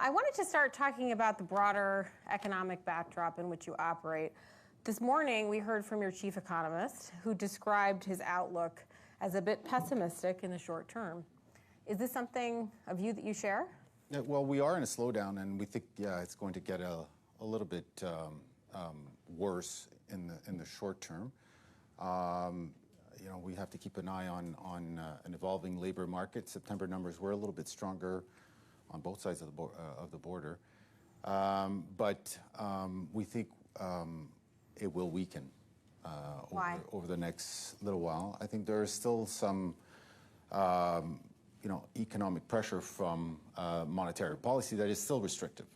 I wanted to start talking about the broader economic backdrop in which you operate. This morning, we heard from your chief economist, who described his outlook as a bit pessimistic in the short term. Is this something, a view that you share? Yeah, well, we are in a slowdown, and we think, it's going to get a little bit worse in the short term. We have to keep an eye on an evolving labor market. September numbers were a little bit stronger on both sides of the border, but we think it will weaken over the next little while. I think there is still some economic pressure from monetary policy that is still restrictive.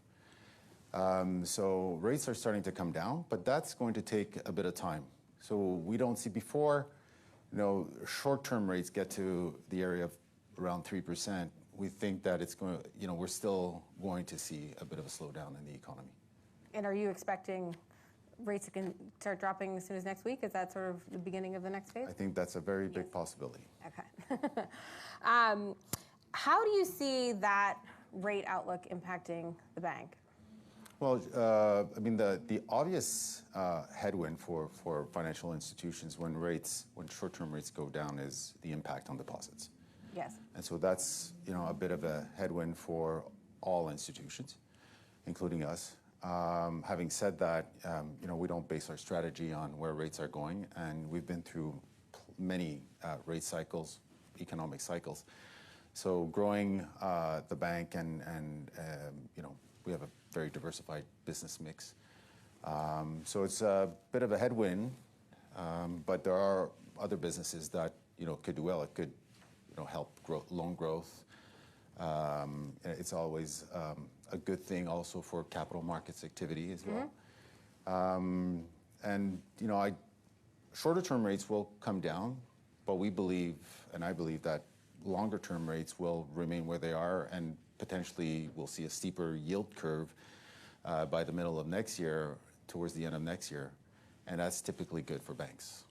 So rates are starting to come down, but that's going to take a bit of time. So we don't see before, short-term rates get to the area of around 3%. We think that it's going to, we're still going to see a bit of a slowdown in the economy. And are you expecting rates to start dropping as soon as next week? Is that sort of the beginning of the next phase? I think that's a very big possibility. Okay. How do you see that rate outlook impacting the bank? Well, the obvious headwind for financial institutions when short-term rates go down is the impact on deposits. Yes. And so that's, a bit of a headwind for all institutions, including us. Having said that, we don't base our strategy on where rates are going, and we've been through many rate cycles, economic cycles. So growing the bank and we have a very diversified business mix. So it's a bit of a headwind, but there are other businesses that, could do well. It could, help loan growth. It's always a good thing also for capital markets activity as well. Mm-hmm. Shorter term rates will come down, but we believe, and I believe, that longer term rates will remain where they are, and potentially we'll see a steeper yield curve by the middle of next year, towards the end of next year, and that's typically good for banks.